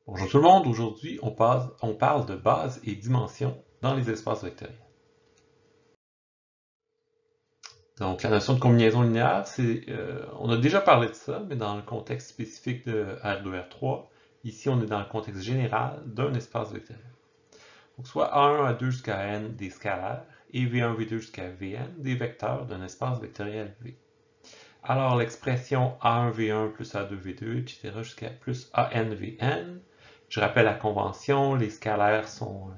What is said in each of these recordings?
Bonjour tout le monde, aujourd'hui on parle de base et dimensions dans les espaces vectoriels. Donc la notion de combinaison linéaire, on a déjà parlé de ça, mais dans le contexte spécifique de R2, R3, ici on est dans le contexte général d'un espace vectoriel. Donc soit A1, A2 jusqu'à N des scalaires et V1, V2 jusqu'à Vn des vecteurs d'un espace vectoriel V. Alors l'expression A1, V1 plus A2, V2, etc. jusqu'à plus AN, Vn, je rappelle la convention, les scalaires sont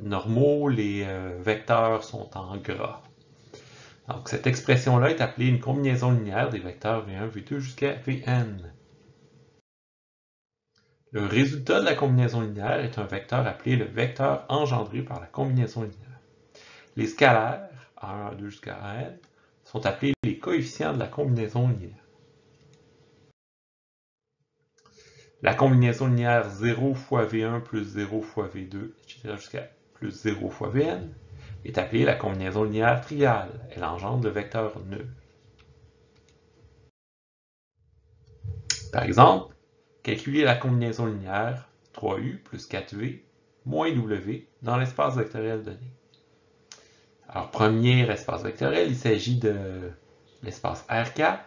normaux, les vecteurs sont en gras. Donc cette expression-là est appelée une combinaison linéaire des vecteurs V1, V2 jusqu'à Vn. Le résultat de la combinaison linéaire est un vecteur appelé le vecteur engendré par la combinaison linéaire. Les scalaires, A1, A2 jusqu'à An, sont appelés les coefficients de la combinaison linéaire. La combinaison linéaire 0 fois V1 plus 0 fois V2, etc. jusqu'à plus 0 fois Vn est appelée la combinaison linéaire triviale. Elle engendre le vecteur nul. Par exemple, calculer la combinaison linéaire 3u plus 4v moins w dans l'espace vectoriel donné. Alors, premier espace vectoriel, il s'agit de l'espace R4.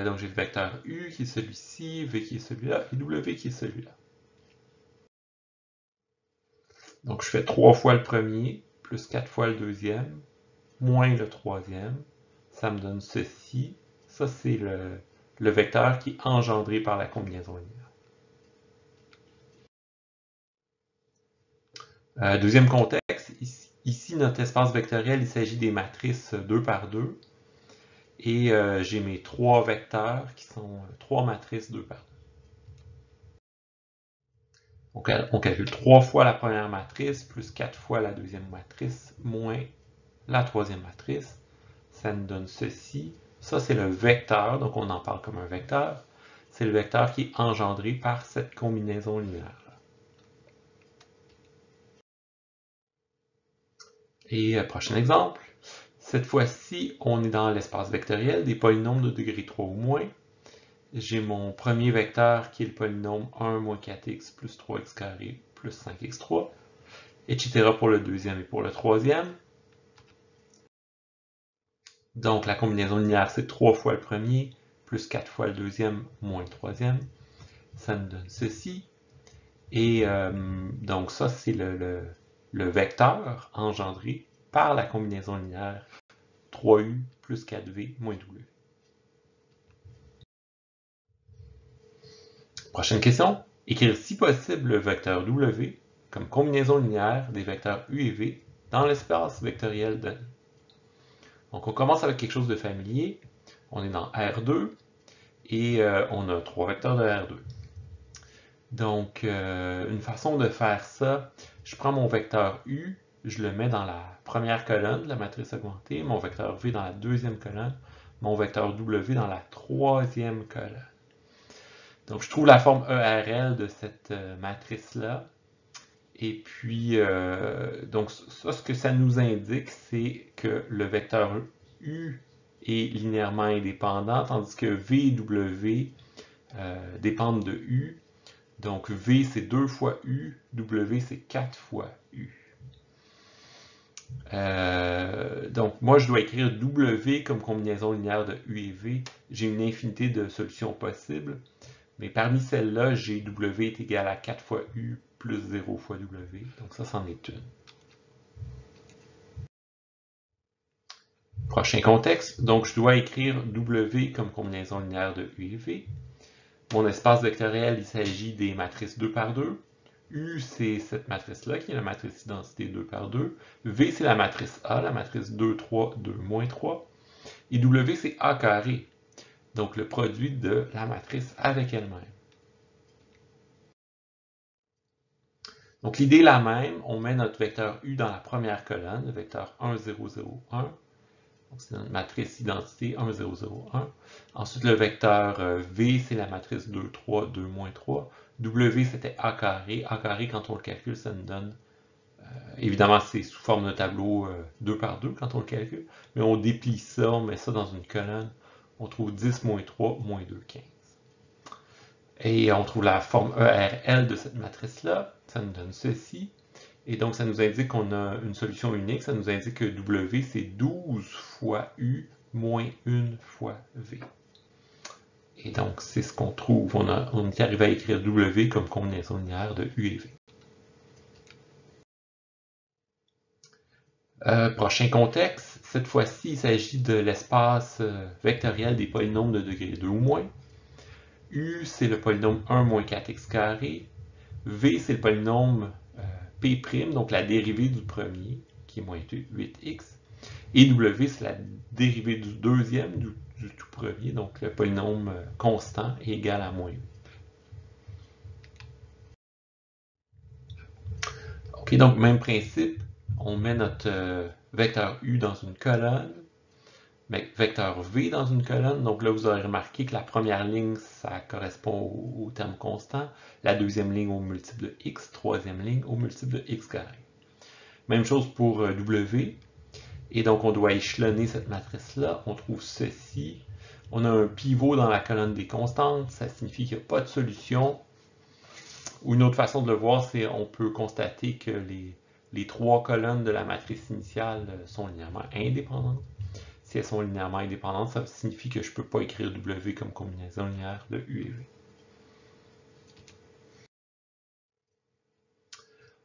Donc, j'ai le vecteur u qui est celui-ci, v qui est celui-là, et w qui est celui-là. Donc, je fais 3 fois le premier, plus 4 fois le deuxième, moins le troisième. Ça me donne ceci. Ça, c'est le vecteur qui est engendré par la combinaison linéaire. Deuxième contexte, ici notre espace vectoriel, il s'agit des matrices 2 par 2. Et j'ai mes 3 vecteurs qui sont 3 matrices 2 par 2. On calcule 3 fois la première matrice, plus 4 fois la deuxième matrice, moins la troisième matrice. Ça nous donne ceci. Ça, c'est le vecteur, donc on en parle comme un vecteur. C'est le vecteur qui est engendré par cette combinaison linéaire. Et prochain exemple. Cette fois-ci, on est dans l'espace vectoriel des polynômes de degré 3 ou moins. J'ai mon premier vecteur qui est le polynôme 1 moins 4x plus 3x carré plus 5x3, etc. pour le deuxième et pour le troisième. Donc la combinaison linéaire, c'est 3 fois le premier, plus 4 fois le deuxième, moins le troisième. Ça nous donne ceci. Et donc ça, c'est le vecteur engendré par la combinaison linéaire 3u plus 4v moins w. Prochaine question. Écrire si possible le vecteur w comme combinaison linéaire des vecteurs u et v dans l'espace vectoriel donné. Donc on commence avec quelque chose de familier. On est dans R2 et on a 3 vecteurs de R2. Donc une façon de faire ça, je prends mon vecteur u, je le mets dans la première colonne de la matrice augmentée, mon vecteur v dans la deuxième colonne, mon vecteur w dans la troisième colonne. Donc, je trouve la forme ERL de cette matrice-là. Et puis, donc, ça, ce que ça nous indique, c'est que le vecteur U est linéairement indépendant, tandis que V et W dépendent de U. Donc, V, c'est 2 fois U, W, c'est 4 fois U. Donc, moi, je dois écrire W comme combinaison linéaire de U et V. J'ai une infinité de solutions possibles. Mais parmi celles-là, j'ai W est égal à 4 fois U plus 0 fois W. Donc ça, c'en est une. Prochain contexte. Donc, je dois écrire W comme combinaison linéaire de U et V. Mon espace vectoriel, il s'agit des matrices 2 par 2. U, c'est cette matrice-là, qui est la matrice identité 2 par 2. V, c'est la matrice A, la matrice 2, 3, 2, moins 3. Et W, c'est A carré. Donc, le produit de la matrice avec elle-même. Donc l'idée est la même, on met notre vecteur U dans la première colonne, le vecteur 1, 0, 0, 1. Donc c'est notre matrice identité 1, 0, 0, 1. Ensuite le vecteur V, c'est la matrice 2, 3, 2, moins 3. W, c'était A carré. A carré, quand on le calcule, ça nous donne... évidemment, c'est sous forme de tableau 2 par 2 quand on le calcule. Mais on déplie ça, on met ça dans une colonne. On trouve 10 moins 3, moins 2, 15. Et on trouve la forme ERL de cette matrice-là. Ça nous donne ceci. Et donc, ça nous indique qu'on a une solution unique. Ça nous indique que W, c'est 12 fois U moins 1 fois V. Et donc, c'est ce qu'on trouve. On est arrivé à écrire W comme combinaison linéaire de U et V. Prochain contexte. Cette fois-ci, il s'agit de l'espace vectoriel des polynômes de degré 2 ou moins. U, c'est le polynôme 1 moins 4x carré. V, c'est le polynôme P', donc la dérivée du premier, qui est moins 8x. Et W, c'est la dérivée du deuxième, du tout premier, donc le polynôme constant est égal à moins 8. Ok, donc même principe, on met notre vecteur U dans une colonne, vecteur V dans une colonne. Donc là, vous aurez remarqué que la première ligne, ça correspond au terme constant, la deuxième ligne au multiple de x, troisième ligne au multiple de x carré. Même chose pour W. Et donc, on doit échelonner cette matrice-là. On trouve ceci. On a un pivot dans la colonne des constantes. Ça signifie qu'il n'y a pas de solution. Ou une autre façon de le voir, c'est qu'on peut constater que les trois colonnes de la matrice initiale sont linéairement indépendantes. Si elles sont linéairement indépendantes, ça signifie que je ne peux pas écrire W comme combinaison linéaire de U et V.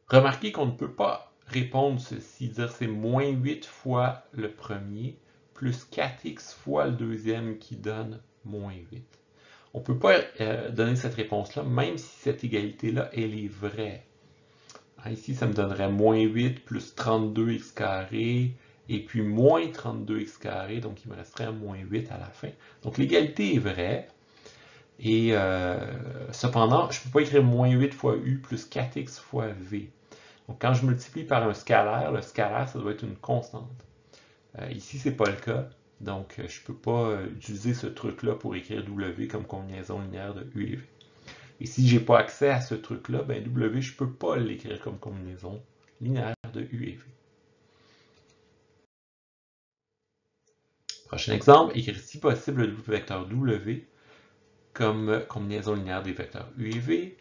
Remarquez qu'on ne peut pas répondre ceci, dire c'est moins 8 fois le premier, plus 4x fois le deuxième qui donne moins 8. On ne peut pas donner cette réponse-là, même si cette égalité-là, elle est vraie. Ici, ça me donnerait moins 8 plus 32x carré, et puis moins 32x carré, donc il me resterait moins 8 à la fin. Donc l'égalité est vraie, et cependant, je ne peux pas écrire moins 8 fois U plus 4x fois V. Donc quand je multiplie par un scalaire, le scalaire, ça doit être une constante. Ici, ce n'est pas le cas, donc je ne peux pas utiliser ce truc-là pour écrire W comme combinaison linéaire de U et V. Et si je n'ai pas accès à ce truc-là, ben W, je ne peux pas l'écrire comme combinaison linéaire de U et V. Prochain exemple, écrire si possible le vecteur W comme combinaison linéaire des vecteurs U et V.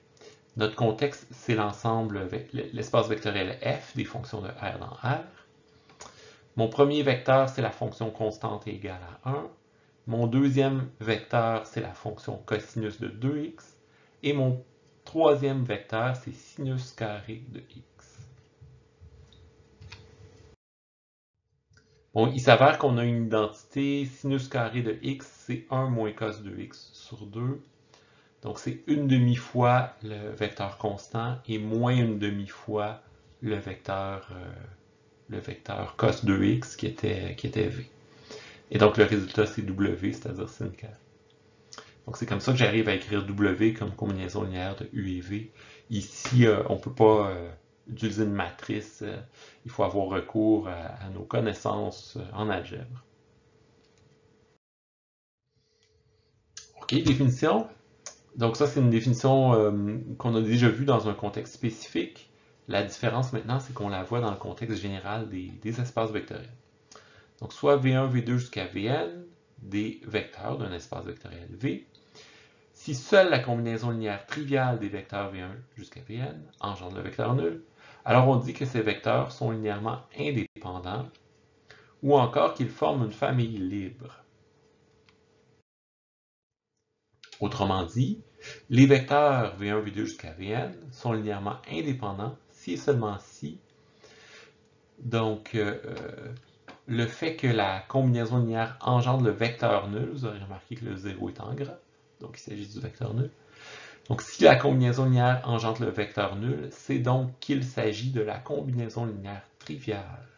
Notre contexte, c'est l'ensemble, l'espace vectoriel F des fonctions de R dans R. Mon premier vecteur, c'est la fonction constante égale à 1. Mon deuxième vecteur, c'est la fonction cosinus de 2x. Et mon troisième vecteur, c'est sinus carré de x. Bon, il s'avère qu'on a une identité sinus carré de x, c'est 1 moins cos de x sur 2. Donc, c'est une demi-fois le vecteur constant et moins une demi-fois le vecteur cos 2x qui était v. Et donc, le résultat, c'est w, c'est-à-dire sin carré. Donc, c'est comme ça que j'arrive à écrire w comme combinaison linéaire de u et v. Ici, on ne peut pas utiliser une matrice. Il faut avoir recours à nos connaissances en algèbre. OK, définition. Donc ça, c'est une définition qu'on a déjà vue dans un contexte spécifique. La différence maintenant, c'est qu'on la voit dans le contexte général des espaces vectoriels. Donc soit V1, V2 jusqu'à Vn, des vecteurs d'un espace vectoriel V. Si seule la combinaison linéaire triviale des vecteurs V1 jusqu'à Vn engendre le vecteur nul, alors on dit que ces vecteurs sont linéairement indépendants, ou encore qu'ils forment une famille libre. Autrement dit, les vecteurs V1, V2 jusqu'à Vn sont linéairement indépendants si et seulement si. Donc, le fait que la combinaison linéaire engendre le vecteur nul, vous aurez remarqué que le 0 est en gras, donc il s'agit du vecteur nul. Donc, si la combinaison linéaire engendre le vecteur nul, c'est donc qu'il s'agit de la combinaison linéaire triviale.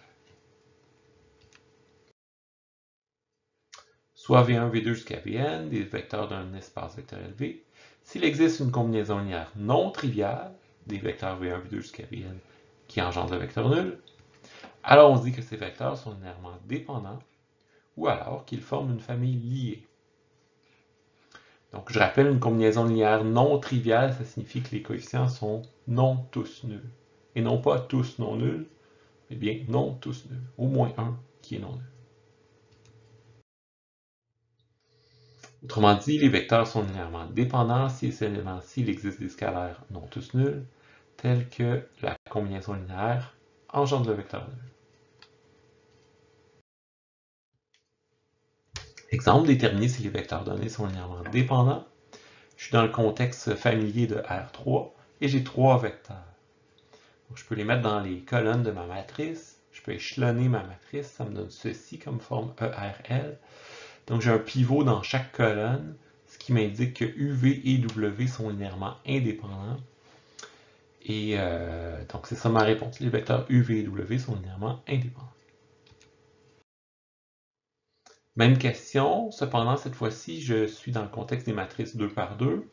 Soit V1, V2 jusqu'à Vn, des vecteurs d'un espace vectoriel V. S'il existe une combinaison linéaire non triviale, des vecteurs V1, V2 jusqu'à Vn, qui engendre le vecteur nul, alors on se dit que ces vecteurs sont linéairement dépendants, ou alors qu'ils forment une famille liée. Donc je rappelle, une combinaison linéaire non triviale, ça signifie que les coefficients sont non tous nuls. Et non pas tous non nuls, mais bien non tous nuls. Au moins un qui est non nul. Autrement dit, les vecteurs sont linéairement dépendants si ces éléments-ci, il existe des scalaires non tous nuls, tels que la combinaison linéaire engendre le vecteur nul. Exemple, déterminer si les vecteurs donnés sont linéairement dépendants. Je suis dans le contexte familier de R3 et j'ai 3 vecteurs. Donc, je peux les mettre dans les colonnes de ma matrice. Je peux échelonner ma matrice. Ça me donne ceci comme forme ERL. Donc, j'ai un pivot dans chaque colonne, ce qui m'indique que UV et W sont linéairement indépendants. Et donc, c'est ça ma réponse. Les vecteurs UV et W sont linéairement indépendants. Même question, cependant, cette fois-ci, je suis dans le contexte des matrices 2 par 2.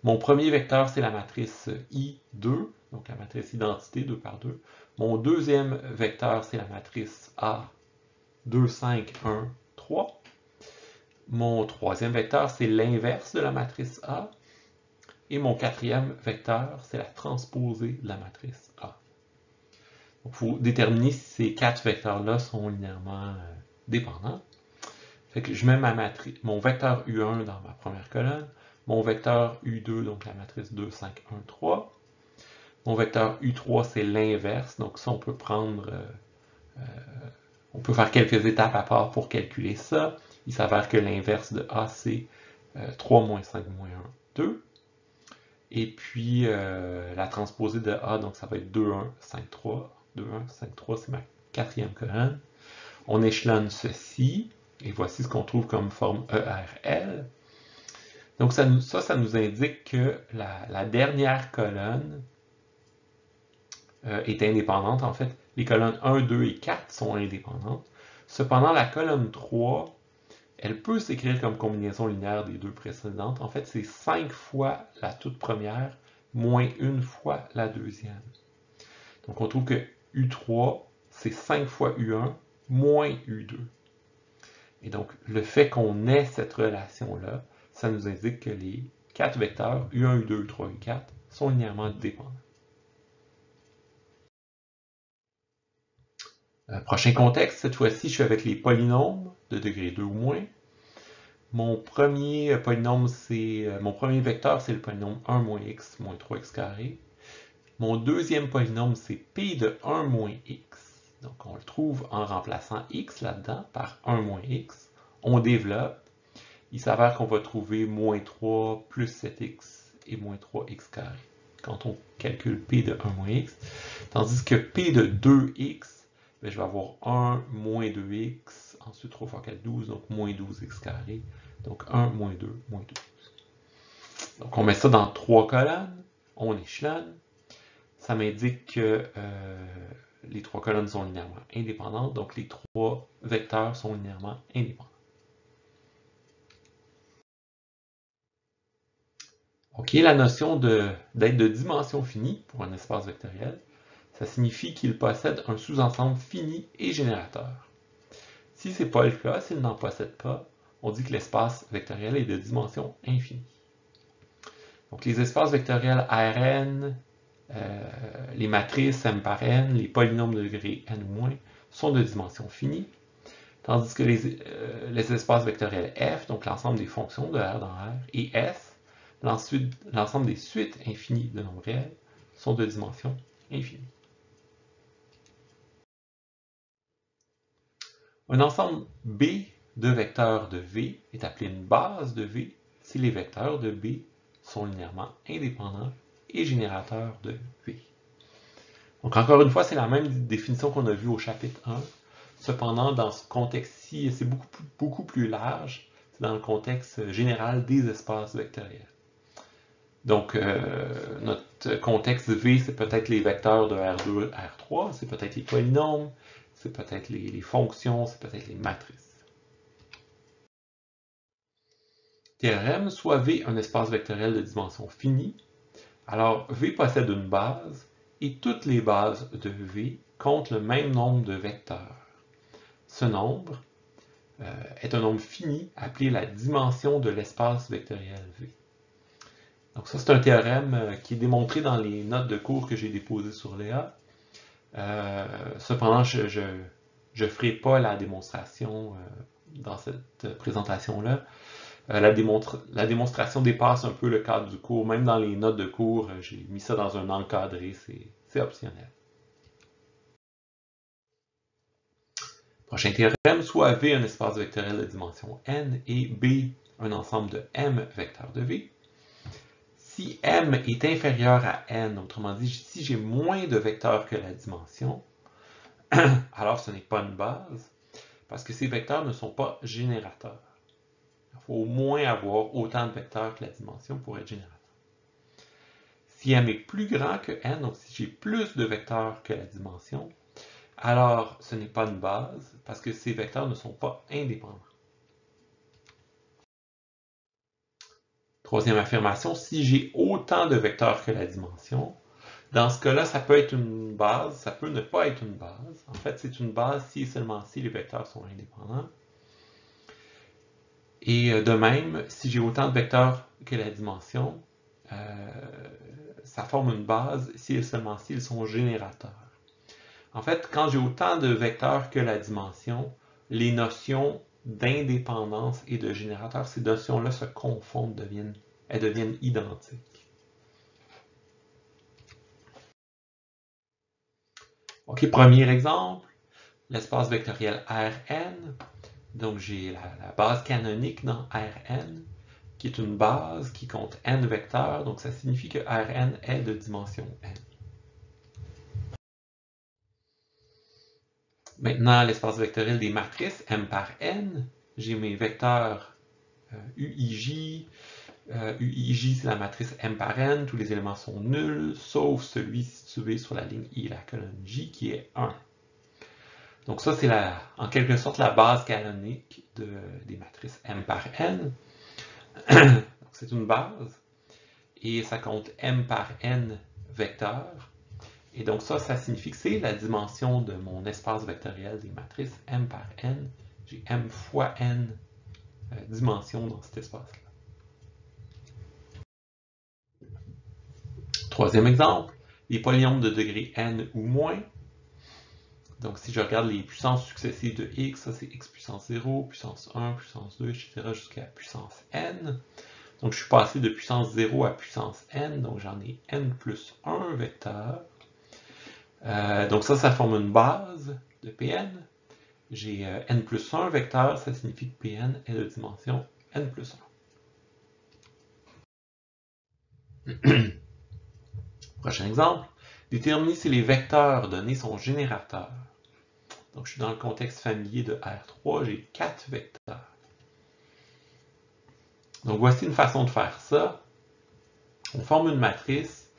Mon premier vecteur, c'est la matrice I2, donc la matrice identité 2 par 2. Mon deuxième vecteur, c'est la matrice A, 2, 5, 1, 3. Mon troisième vecteur, c'est l'inverse de la matrice A. Et mon quatrième vecteur, c'est la transposée de la matrice A. Donc, il faut déterminer si ces 4 vecteurs-là sont linéairement dépendants. Fait que je mets mon vecteur U1 dans ma première colonne, mon vecteur U2, donc la matrice 2, 5, 1, 3. Mon vecteur U3, c'est l'inverse, donc ça, on peut faire quelques étapes à part pour calculer ça. Il s'avère que l'inverse de A, c'est 3 moins 5 moins 1, 2. Et puis, la transposée de A, donc ça va être 2, 1, 5, 3. 2, 1, 5, 3, c'est ma quatrième colonne. On échelonne ceci. Et voici ce qu'on trouve comme forme ERL. Donc ça nous indique que la dernière colonne est indépendante. En fait, les colonnes 1, 2 et 4 sont indépendantes. Cependant, la colonne 3, elle peut s'écrire comme combinaison linéaire des deux précédentes. En fait, c'est 5 fois la toute première moins 1 fois la deuxième. Donc on trouve que U3, c'est 5 fois U1 moins U2. Et donc, le fait qu'on ait cette relation-là, ça nous indique que les 4 vecteurs, U1, U2, U3, U4, sont linéairement dépendants. Prochain contexte, cette fois-ci, je suis avec les polynômes de degré 2 ou moins. Mon premier polynôme, mon premier vecteur, c'est le polynôme 1 moins x moins 3x carré. Mon deuxième polynôme, c'est p de 1 moins x. Donc, on le trouve en remplaçant x là-dedans par 1 moins x. On développe. Il s'avère qu'on va trouver moins 3 plus 7x et moins 3x carré quand on calcule p de 1 moins x. Tandis que p de 2x, ben, je vais avoir 1 moins 2x, ensuite 3 fois 4, 12, donc moins 12x carré. Donc 1 moins 2, moins 12. Donc on met ça dans 3 colonnes, on échelonne. Ça m'indique que les 3 colonnes sont linéairement indépendantes, donc les 3 vecteurs sont linéairement indépendants. Ok, la notion d'être de dimension finie pour un espace vectoriel, ça signifie qu'il possède un sous-ensemble fini et générateur. Si ce n'est pas le cas, s'il n'en possède pas, on dit que l'espace vectoriel est de dimension infinie. Donc les espaces vectoriels Rn, les matrices M par n, les polynômes de degré n ou moins, sont de dimension finie, tandis que les espaces vectoriels F, donc l'ensemble des fonctions de R dans R, et S, l'ensemble des suites infinies de nombres réels, sont de dimension infinie. Un ensemble B de vecteurs de V est appelé une base de V si les vecteurs de B sont linéairement indépendants et générateurs de V. Donc encore une fois, c'est la même définition qu'on a vue au chapitre 1. Cependant, dans ce contexte-ci, c'est beaucoup plus large. C'est dans le contexte général des espaces vectoriels. Donc, notre contexte V, c'est peut-être les vecteurs de R2, R3, c'est peut-être les polynômes, c'est peut-être les fonctions, c'est peut-être les matrices. Théorème, soit V un espace vectoriel de dimension finie, alors V possède une base, et toutes les bases de V comptent le même nombre de vecteurs. Ce nombre est un nombre fini appelé la dimension de l'espace vectoriel V. Donc ça, c'est un théorème qui est démontré dans les notes de cours que j'ai déposées sur Léa. Cependant, je ne ferai pas la démonstration dans cette présentation-là. La démonstration dépasse un peu le cadre du cours. Même dans les notes de cours, j'ai mis ça dans un encadré, c'est optionnel. Prochain théorème, soit V un espace vectoriel de dimension n et B un ensemble de m vecteurs de V. Si m est inférieur à n, autrement dit, si j'ai moins de vecteurs que la dimension, alors ce n'est pas une base, parce que ces vecteurs ne sont pas générateurs. Il faut au moins avoir autant de vecteurs que la dimension pour être générateur. Si m est plus grand que n, donc si j'ai plus de vecteurs que la dimension, alors ce n'est pas une base, parce que ces vecteurs ne sont pas indépendants. Troisième affirmation, si j'ai autant de vecteurs que la dimension, dans ce cas-là, ça peut être une base, ça peut ne pas être une base. En fait, c'est une base si et seulement si les vecteurs sont indépendants. Et de même, si j'ai autant de vecteurs que la dimension, ça forme une base si et seulement si ils sont générateurs. En fait, quand j'ai autant de vecteurs que la dimension, les notions d'indépendance et de générateur, ces notions-là se confondent, elles deviennent identiques. OK, premier exemple, l'espace vectoriel Rn. Donc j'ai la base canonique dans Rn, qui est une base qui compte n vecteurs, donc ça signifie que Rn est de dimension n. Maintenant, l'espace vectoriel des matrices m par n, j'ai mes vecteurs uij. uij, c'est la matrice m par n, tous les éléments sont nuls, sauf celui situé sur la ligne I, la colonne J, qui est 1. Donc ça, c'est en quelque sorte la base canonique des matrices m par n. C'est une base, et ça compte m par n vecteurs. Et donc ça signifie que c'est la dimension de mon espace vectoriel des matrices m par n. J'ai m fois n dimensions dans cet espace-là. Troisième exemple, les polynômes de degré n ou moins. Donc si je regarde les puissances successives de x, ça c'est x puissance 0, puissance 1, puissance 2, etc. jusqu'à puissance n. Donc je suis passé de puissance 0 à puissance n, donc j'en ai n plus 1 vecteur. Donc ça forme une base de Pn. J'ai n plus 1 vecteur, ça signifie que Pn est de dimension n plus 1. Prochain exemple, déterminer si les vecteurs donnés sont générateurs. Donc je suis dans le contexte familier de R3, j'ai 4 vecteurs. Donc voici une façon de faire ça. On forme une matrice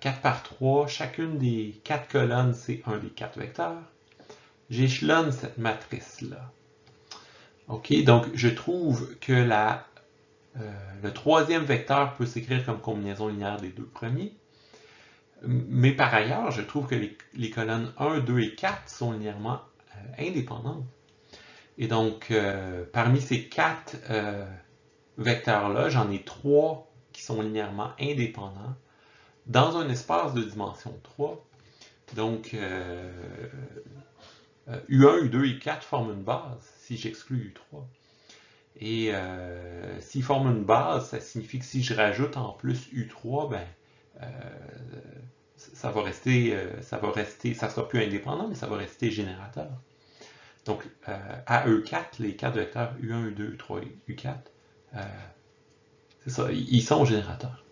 4 par 3, chacune des 4 colonnes, c'est un des 4 vecteurs. J'échelonne cette matrice-là. OK, donc je trouve que le troisième vecteur peut s'écrire comme combinaison linéaire des deux premiers. Mais par ailleurs, je trouve que les colonnes 1, 2 et 4 sont linéairement indépendantes. Et donc, parmi ces 4 vecteurs-là, j'en ai 3 qui sont linéairement indépendants dans un espace de dimension 3. Donc, U1, U2 et 4 forment une base si j'exclus U3. Et s'ils forment une base, ça signifie que si je rajoute en plus U3, ben, ça va rester, ça sera plus indépendant, mais ça va rester générateur. Donc, à E4, les 4 vecteurs U1, U2, U3 et U4, c'est ça, ils sont générateurs.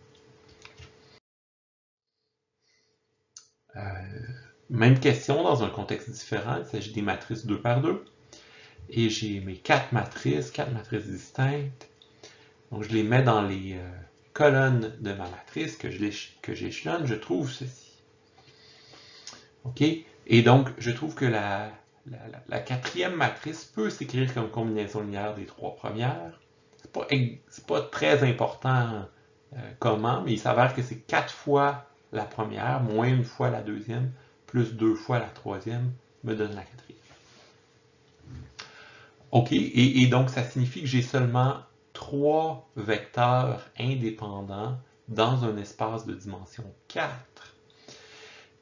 Même question dans un contexte différent, il s'agit des matrices 2 par 2. Et j'ai mes 4 matrices distinctes. Donc je les mets dans les colonnes de ma matrice que j'échelonne, je trouve ceci. OK? Et donc, je trouve que la quatrième matrice peut s'écrire comme combinaison linéaire des 3 premières. C'est pas très important comment, mais il s'avère que c'est 4 fois la première, moins une fois la deuxième, plus 2 fois la troisième, me donne la quatrième. OK, et donc ça signifie que j'ai seulement 3 vecteurs indépendants dans un espace de dimension 4.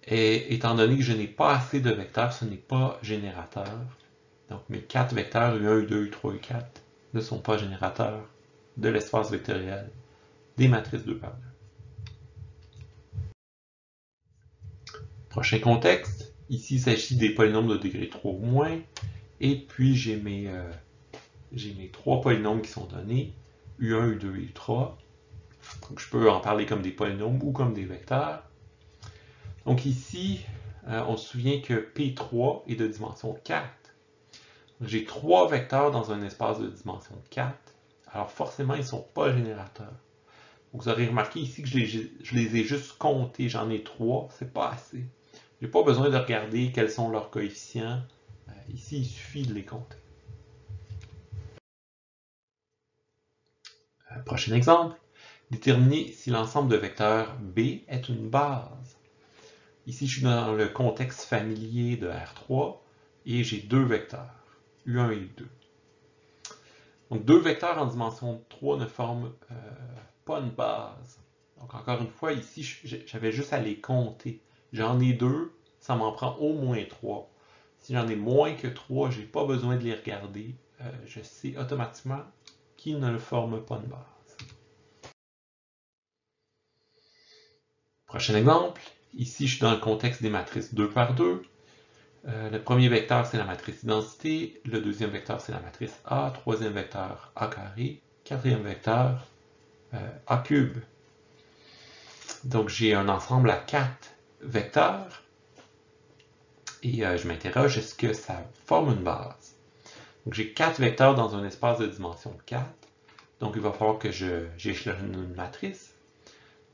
Et étant donné que je n'ai pas assez de vecteurs, ce n'est pas générateur. Donc mes 4 vecteurs U1, U2, U3, U4 ne sont pas générateurs de l'espace vectoriel des matrices 2 par 2. Prochain contexte, ici il s'agit des polynômes de degré 3 ou moins, et puis j'ai mes 3 polynômes qui sont donnés, U1, U2 et U3. Donc je peux en parler comme des polynômes ou comme des vecteurs. Donc ici, on se souvient que P3 est de dimension 4. J'ai 3 vecteurs dans un espace de dimension 4, alors forcément ils ne sont pas générateurs. Vous aurez remarqué ici que je les ai juste comptés, j'en ai 3, c'est pas assez. Je n'ai pas besoin de regarder quels sont leurs coefficients, ici il suffit de les compter. Prochain exemple, déterminer si l'ensemble de vecteurs B est une base. Ici je suis dans le contexte familier de R3 et j'ai 2 vecteurs, U1 et U2. Donc 2 vecteurs en dimension 3 ne forment pas une base. Donc encore une fois, ici, j'avais juste à les compter. J'en ai 2, ça m'en prend au moins 3. Si j'en ai moins que 3, je n'ai pas besoin de les regarder. Je sais automatiquement qu'ils ne forment pas une base. Prochain exemple. Ici, je suis dans le contexte des matrices 2 par 2. Le premier vecteur, c'est la matrice identité. Le deuxième vecteur, c'est la matrice A. Troisième vecteur, A carré. Quatrième vecteur, A cube. Donc, j'ai un ensemble à 4 vecteurs. Et je m'interroge, est-ce que ça forme une base? Donc, j'ai 4 vecteurs dans un espace de dimension 4. Donc, il va falloir que j'échelonne une matrice.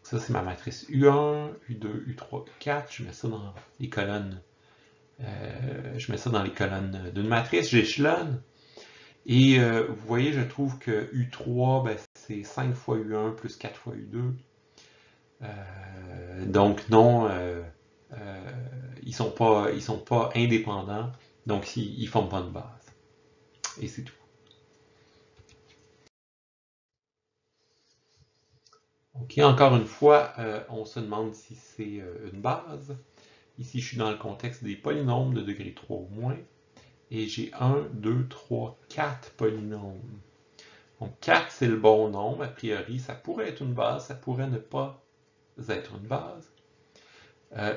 Ça, c'est ma matrice U1, U2, U3, U4. Je mets ça dans les colonnes. D'une matrice, j'échelonne. Et vous voyez, je trouve que U3, ben, c'est 5 fois U1 plus 4 fois U2. Donc non, ils sont pas indépendants, donc ils ne forment pas de base. Et c'est tout. Ok, encore une fois, on se demande si c'est une base. Ici, je suis dans le contexte des polynômes de degré 3 ou moins. Et j'ai 1, 2, 3, 4 polynômes. Donc 4, c'est le bon nombre. A priori, ça pourrait être une base, ça pourrait ne pas être une base.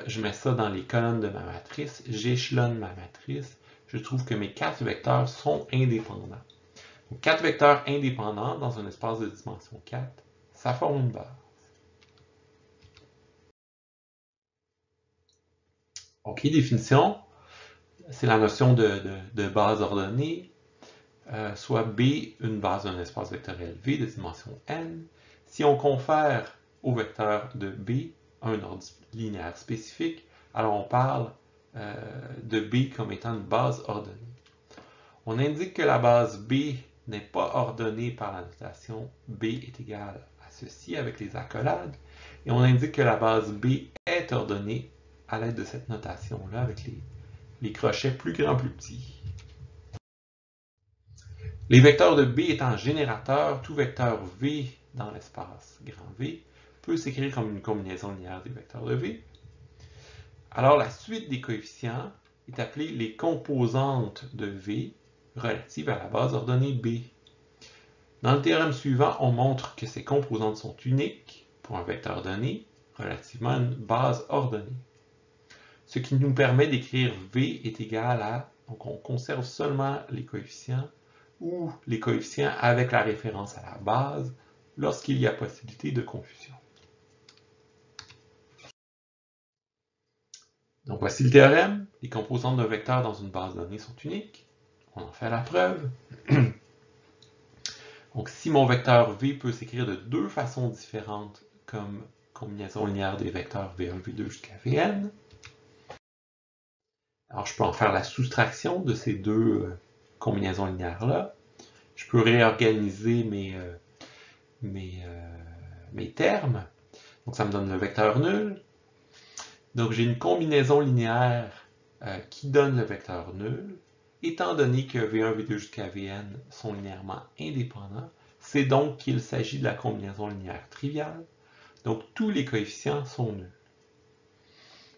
Je mets ça dans les colonnes de ma matrice. J'échelonne ma matrice. Je trouve que mes 4 vecteurs sont indépendants. Donc 4 vecteurs indépendants dans un espace de dimension 4, ça forme une base. Ok, définition. C'est la notion de base ordonnée. Soit B, une base d'un espace vectoriel V de dimension n. Si on confère au vecteur de B un ordre linéaire spécifique, alors on parle de B comme étant une base ordonnée. On indique que la base B n'est pas ordonnée par la notation B est égal à ceci avec les accolades, et on indique que la base B est ordonnée à l'aide de cette notation-là avec les crochets plus grands, plus petits. Les vecteurs de B étant générateurs, tout vecteur V dans l'espace grand V peut s'écrire comme une combinaison linéaire des vecteurs de V. Alors la suite des coefficients est appelée les composantes de V relatives à la base ordonnée B. Dans le théorème suivant, on montre que ces composantes sont uniques pour un vecteur donné relativement à une base ordonnée. Ce qui nous permet d'écrire V est égal à, donc on conserve seulement les coefficients, ou les coefficients avec la référence à la base lorsqu'il y a possibilité de confusion. Donc voici le théorème. Les composantes d'un vecteur dans une base donnée sont uniques. On en fait la preuve. Donc si mon vecteur V peut s'écrire de 2 façons différentes comme combinaison linéaire des vecteurs V1, V2 jusqu'à Vn, alors je peux en faire la soustraction de ces 2 combinaisons linéaires-là. Je peux réorganiser mes termes. Donc ça me donne le vecteur nul. Donc j'ai une combinaison linéaire qui donne le vecteur nul. Étant donné que V1, V2 jusqu'à Vn sont linéairement indépendants, c'est donc qu'il s'agit de la combinaison linéaire triviale. Donc tous les coefficients sont nuls.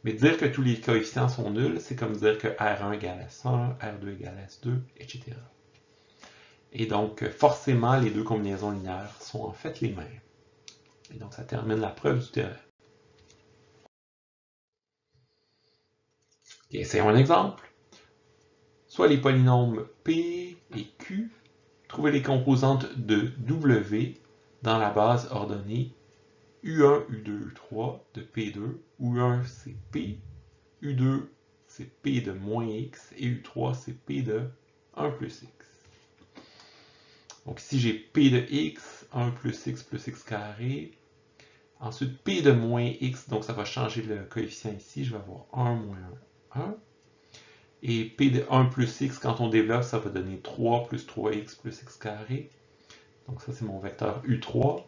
Mais dire que tous les coefficients sont nuls, c'est comme dire que R1 égale S1, R2 égale S2, etc. Et donc, forcément, les deux combinaisons linéaires sont en fait les mêmes. Et donc, ça termine la preuve du théorème. Et essayons un exemple. Soit les polynômes P et Q, trouvez les composantes de W dans la base ordonnée U1, U2, U3 de P2, où U1 c'est P, U2 c'est P de moins X, et U3 c'est P de 1 plus X. Donc ici j'ai P de X, 1 plus X carré. Ensuite P de moins X, donc ça va changer le coefficient ici, je vais avoir 1 moins 1, 1. Et P de 1 plus X, quand on développe, ça va donner 3 plus 3X plus X carré. Donc ça c'est mon vecteur U3.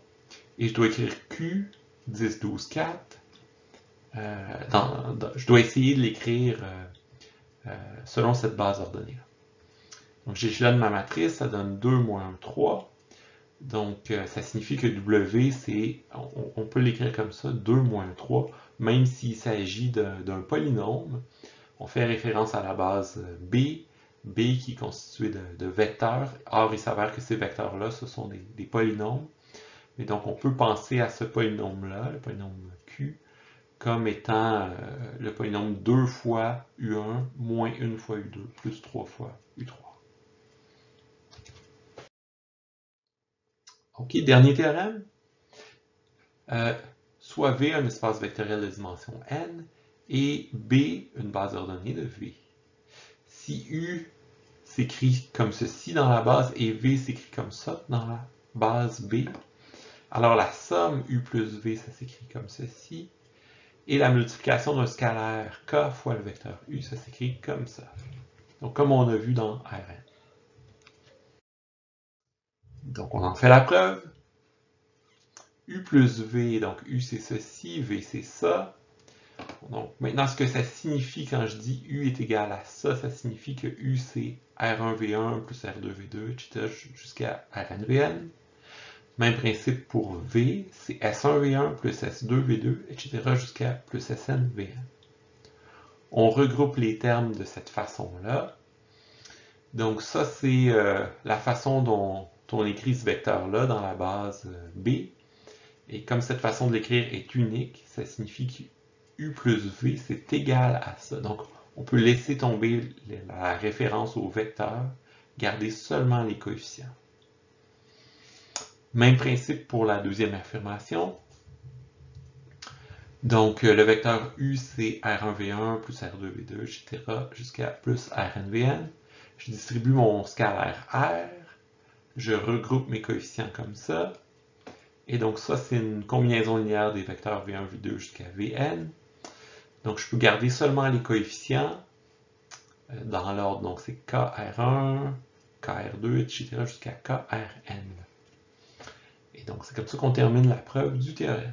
Et je dois écrire Q, 10, 12, 4. Je dois essayer de l'écrire selon cette base ordonnée-là. Donc j'échelonne ma matrice, ça donne 2 moins 1, 3. Donc ça signifie que W, c'est, on peut l'écrire comme ça, 2 moins 3, même s'il s'agit d'un polynôme. On fait référence à la base B, B qui est constituée de vecteurs. Or, il s'avère que ces vecteurs-là, ce sont des polynômes. Et donc, on peut penser à ce polynôme-là, le polynôme Q, comme étant le polynôme 2 fois U1 moins 1 fois U2 plus 3 fois U3. OK, dernier théorème. Soit V un espace vectoriel de dimension n et B une base ordonnée de V. Si U s'écrit comme ceci dans la base et V s'écrit comme ça dans la base B, alors la somme U plus V, ça s'écrit comme ceci. Et la multiplication d'un scalaire K fois le vecteur U, ça s'écrit comme ça. Donc, comme on a vu dans Rn. Donc, on en fait la preuve. U plus V, donc U c'est ceci, V c'est ça. Donc, maintenant, ce que ça signifie quand je dis U est égal à ça, ça signifie que U c'est R1V1 plus R2V2, etc. jusqu'à RnVn. Même principe pour V, c'est S1V1 plus S2V2, etc. jusqu'à plus SNVn. On regroupe les termes de cette façon-là. Donc ça, c'est la façon dont on écrit ce vecteur-là dans la base B. Et comme cette façon de l'écrire est unique, ça signifie que U plus V, c'est égal à ça. Donc, on peut laisser tomber la référence au vecteur, garder seulement les coefficients. Même principe pour la deuxième affirmation. Donc, le vecteur U, c'est R1V1 plus R2V2, etc. jusqu'à plus RnVn. Je distribue mon scalaire R. Je regroupe mes coefficients comme ça. Et donc, ça, c'est une combinaison linéaire des vecteurs V1, V2 jusqu'à Vn. Donc, je peux garder seulement les coefficients dans l'ordre. Donc, c'est KR1, KR2, etc. jusqu'à KRn. Et donc, c'est comme ça qu'on termine la preuve du théorème.